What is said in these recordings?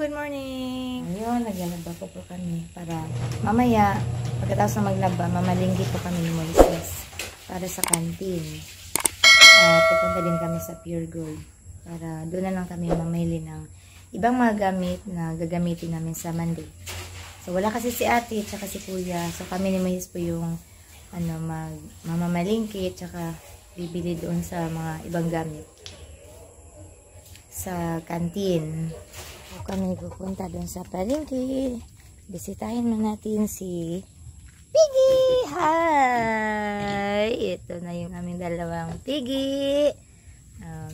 good morning! Ayun, naglalaba po kami para mamaya, pagkatapos na maglaba, mamalinggi po kami ni Moises para sa canteen. Pupunta din kami sa Pure Gold para doon na lang kami mamili ng ibang mga gamit na gagamitin namin sa Monday. So, wala kasi si ate at saka si kuya. So, kami ni Moises po yung mamamalingki at saka bibili doon sa mga ibang gamit sa canteen. So, kami pupunta doon sa palengke. Bisitahin na natin si Piggy! Hi! Ito na yung aming dalawang Piggy.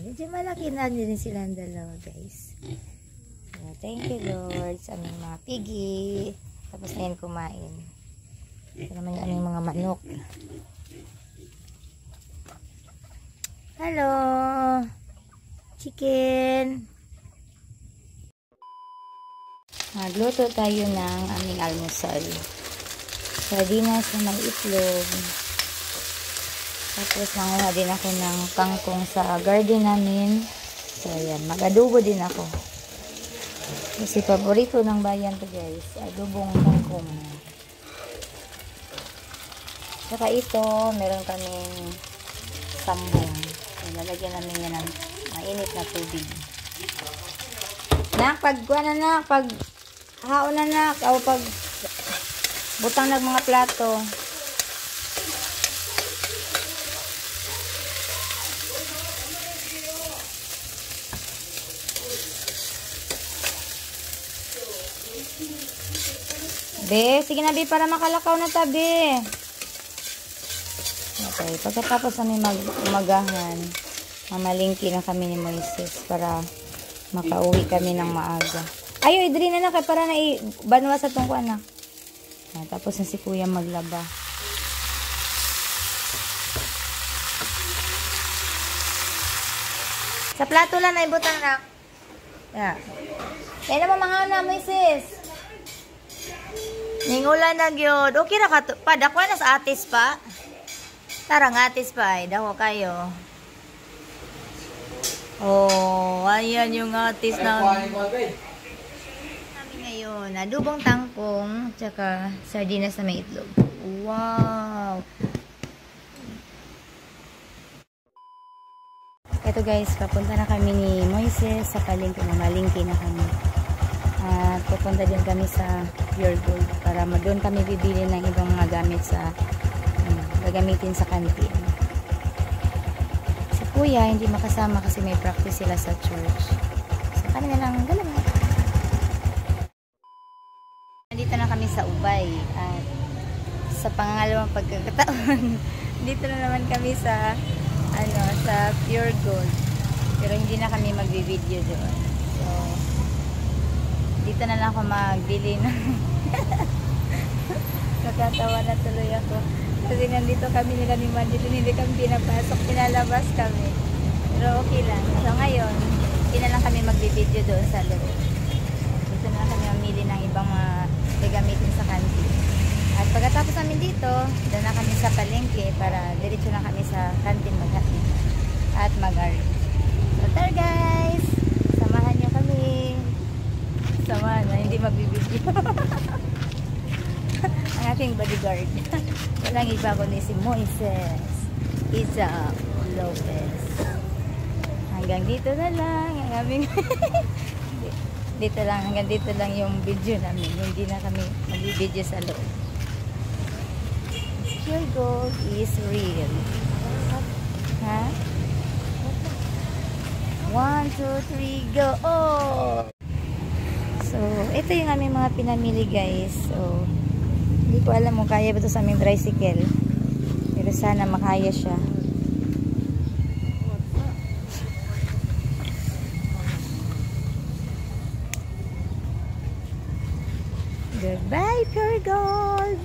Medyo malaki na din silang dalawa, guys. So, thank you, Lord, sa aming mga Piggy. Tapos na yan kumain. Ito naman yung aming mga manok. Hello! Chicken! Magluto tayo ng aming almusal. Sardinas na may itlog. Tapos nanguha din ako ng kangkong sa garden namin. So ayan, mag-adobo din ako. Kasi paborito ng bayan to, guys, adobong kangkong. Saka ito, meron kaming sambong. So, lalagyan namin yan ng mainit na tubig. Nak, pag haon na nak, o pag butang ng mga plato. Be, sige na, Be, para makalakaw na tabi. Okay, pagkatapos kami umagahan, mamalingki na kami ni Moises para makauwi kami ng maaga. Ayo, idri na kay para na ibanwa sa tungko anak. Tapos na si kuya maglaba. Sa plato lang na ibutang na. Yeah. Kaya naman mga na, Moises. Ningulan na gyud. Okay ra ka pa dakwa na sa atis pa. Tarang atis pa ay dako kayo. Oh, ayan yung atis na. Namin ngayon, adobong tangkong tsaka sardinas na may itlog. Wow. Ito, guys, papunta na kami ni Moises sa palengke. Mamalingki na kami. At pupunta din kami sa Pure Gold para doon kami bibili ng ibang mga gamit sa gagamitin sa canteen. Si kuya hindi makasama kasi may practice sila sa church. So kami na lang dalawa. Nandito na kami sa Ubay at sa pangalawang pagkakataon dito na naman kami sa sa Pure Gold. Pero hindi na kami magvi-video doon. So dito na lang ako magbili ng kakatawa na tuloy ako kasi nandito kami nila ni Mandy, hindi kami pinapasok, pinalabas kami, pero okay lang. So ngayon hindi na lang kami magbibideo doon sa loob. Dito na lang kami mamili ng ibang mga gagamitin sa canteen. At pagkatapos namin dito, doon na kami sa palengke para diretso na kami sa canteen maghatid at mag-arrange. So there, guys, samahan nyo kami. Samahan na, hindi magbibideo. Ang aking bodyguard. Walang iba ko ni si Moises Isaac Lopez. Hanggang dito na lang ang aming hanggang dito lang yung video namin. Hindi na kami magbibideo sa loob. Pure Gold is real. Ha? 1, 2, 3, go! Oh! So, ito yung aming mga pinamili, guys. So, hindi ko alam kung kaya ba ito sa aming tricycle. Pero sana makaya siya. Goodbye, Pure Gold!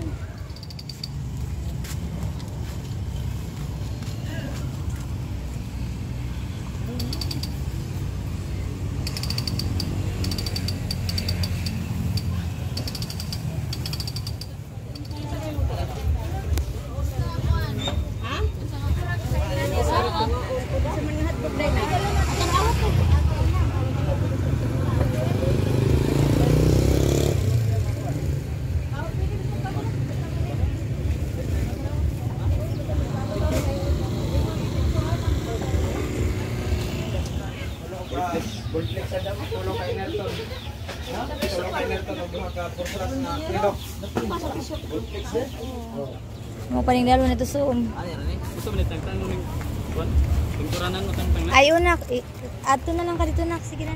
Mo paling lalo na to suom. Gusto mo nitang tanong ning kuan? Pinturanan mo tang tang. Ay unak, ato na lang ka dito nak, sige na.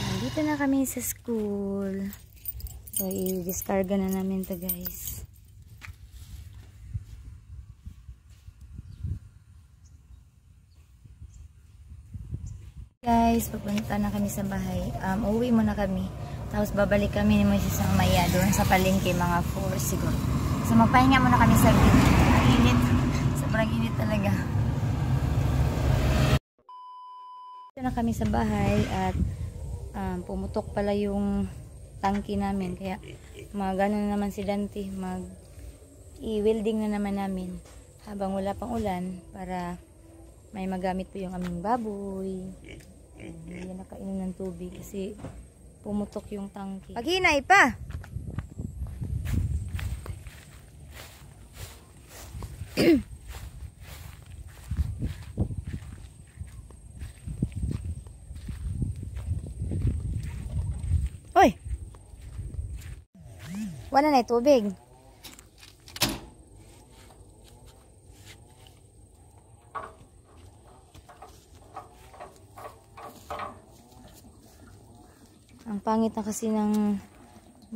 Nandito na kami sa school. So, i-discarga na namin to guys. Guys, papunta na kami sa bahay. Uwi muna kami. Tapos babalik kami ni Moises sa Maya doon sa palengke mga 4 siguro. So magpahinga muna kami sa grid. Ang init. Sobrang init talaga. Dito na kami sa bahay at pumutok pala yung tangki namin. Kaya magano na naman si Dante. I-welding na naman namin habang wala pang ulan para may magamit po yung aming baboy. Hindi na nakainom ng tubig kasi pumutok yung tangke. Paghinay pa! Oy! Wala na tubig. Ang pangit na kasi ng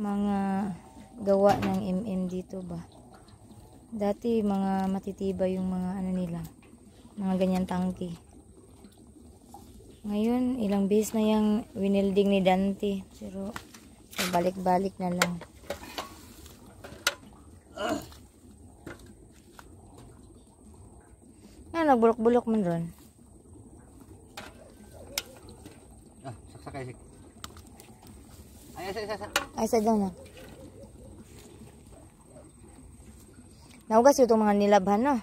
mga gawa ng MM dito ba. Dati mga matitibay yung mga ano nila. Mga ganyan tangke. Ngayon ilang beses na yung winelding ni Dante. Pero balik-balik na lang. Nagbulok-bulok man ron. Sakay. Ay, sa dyan na. Naugas yung mga nilabhan, no?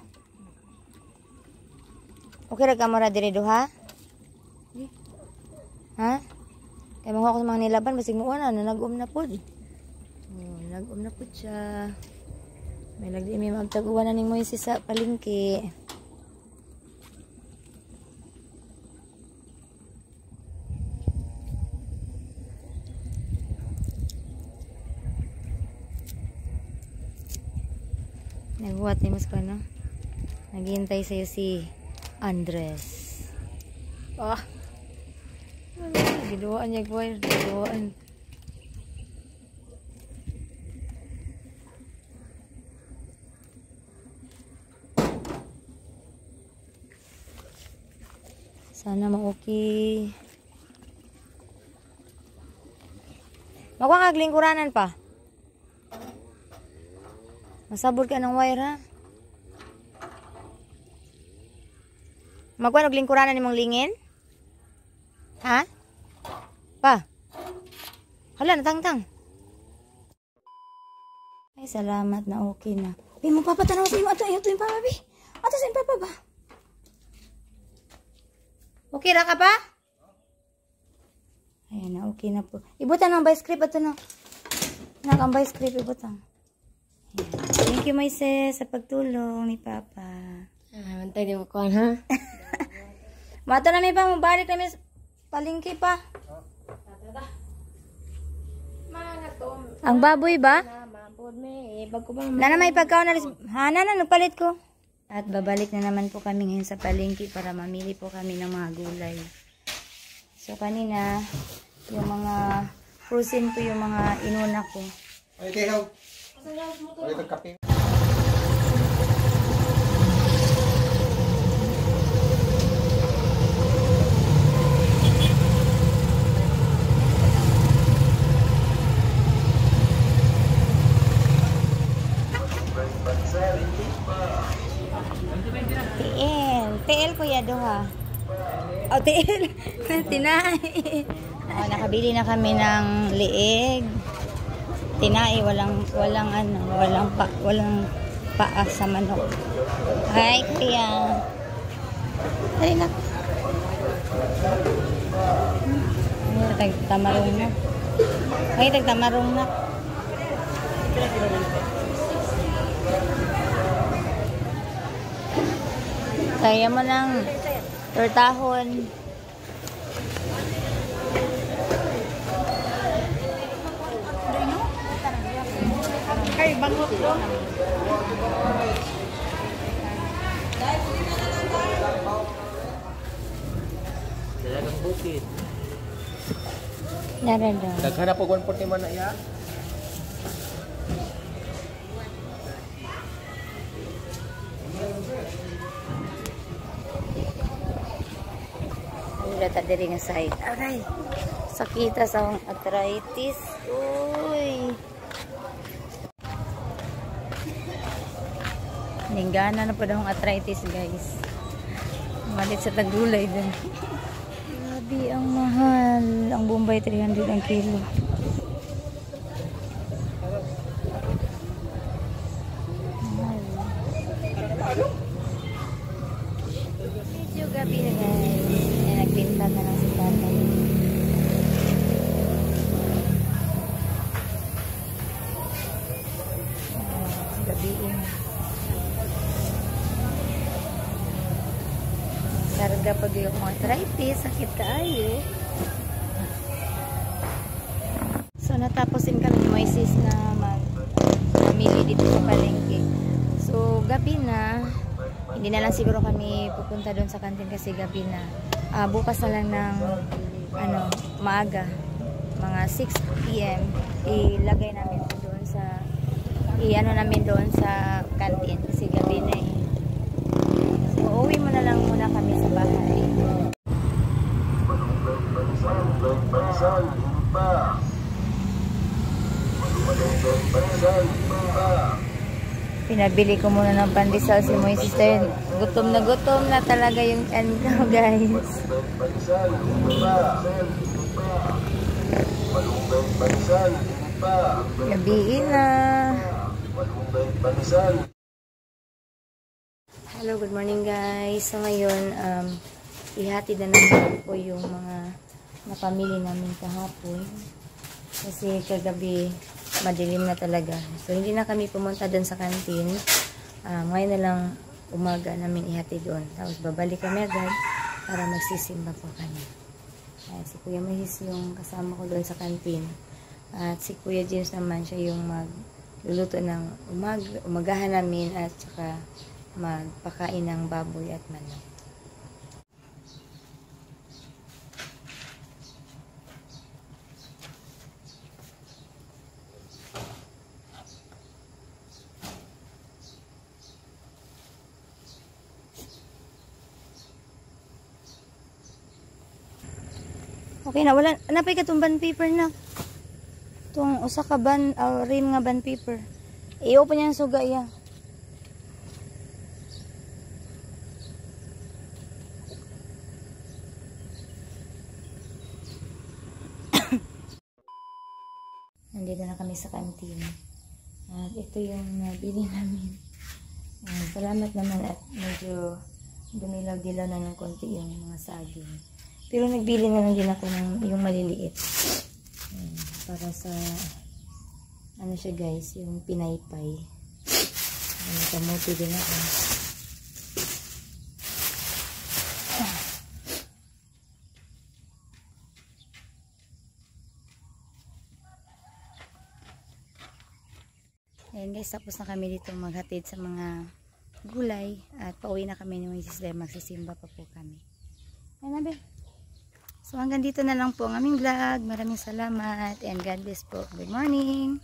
Okay, kamera diredo, ha? Ha? Kaya mga ako sa mga nilabhan, basig mo na, nag-um na po. Nag-um na po siya. May magtaguan na ni Moises sa palengke. Nagbuhat ni mas ko, no? Naghihintay sa'yo si Andres. Oh! Giduaan niya, boy. Giduaan. Sana ma-okay. Magwakagling kuranan pa. Masabot ka ng wire, ha? Magwa naglingkuranan ni mong lingin? Ha? Pa? Hala, natang-tang. Ay, salamat na okay na. Bi, magpapatanaw sa iyo. Ato yung papa, bi. Ato sa yung papa ba? Okay ra ka pa? Ayan na, okay na po. Ibutan ng vice script. Ato na. Nakang vice script, ibutan. Thank you, Moises, sa pagtulong ni Papa. Mantay di mo kuhan, ha? Mato na may pa, mabalik na may palengke pa. Ang baboy ba? Nana may pagkaon na rin. Ha, nana, nagpalit ko. At babalik na naman po kami ngayon sa palengke para mamili po kami ng mga gulay. So, kanina, yung mga frozen po yung mga inuna ko. Okay, how? Ulit ang kape. TL kuya doha. Oh, TL. Tinay. Oh, nakabili na kami ng lieg. Tinay, walang paa sa manok. Hi, kuya. Dali na. Tamarong na. Ay, tagtamarong na. Kaya mo ng tortahon. Kay bangot ko. Dalagang bukid. Naran daw. Naghanap po 140 man na iya. Wala ta diri nga side. Aray. Sakita sa akong arthritis. Uy. Ninggana na po daw ang arthritis, guys. Malit sa tagulay din. Grabe ang mahal. Ang Bombay 300 ang kilo. Mahal. Medyo gabi na, guys. Ayan, nagbinta na lang si tatay. Gabi na. Karga pag yung mga arthritis, sakit kaayo. So nataposin kami ni Moises na mamili dito sa palengke. So gabi na, hindi na lang siguro kami pupunta doon sa kantin kasi gabi na. Bukas na lang ng maaga, mga 6 PM, ilagay namin doon sa namin doon sa kantin kasi gabi na eh. Uuwi mo na lang muna kami sa bahay. Pinabili ko muna ng pandesal si Moises. Gutom na talaga yung ko, guys. Gabi na. Hello, good morning guys. So ngayon, ihatid na naman po yung mga napamili namin kahapon. Kasi kagabi, madilim na talaga. So hindi na kami pumunta doon sa kantin. Ngayon na lang umaga namin ihatid doon. Tapos babalik kami agad para magsisimba po kami. Si Kuya Mahis yung kasama ko doon sa kantin. At si Kuya James naman siya yung magluluto ng umagahan namin at saka magpakain ng baboy at manok. Okay na, wala. Napay ka itong band paper na. Itong usa ka band, rim nga band paper. I-open niya ang suga iya. Nandito na kami sa kantin. At ito yung nabili namin. Salamat naman at medyo dumilaw-dilaw na ng konti yung mga saging. Pero nagbili na lang din ako ng yung maliliit. Para sa ano siya guys, yung pinaypay. Kamuti din ako. Ayan guys, tapos na kami dito maghatid sa mga gulay at pauwi na kami ni Mrs. Dahil magsisimba pa po kami. Ayan na, so hanggang dito na lang po ang aming vlog. Maraming salamat and God bless po. Good morning!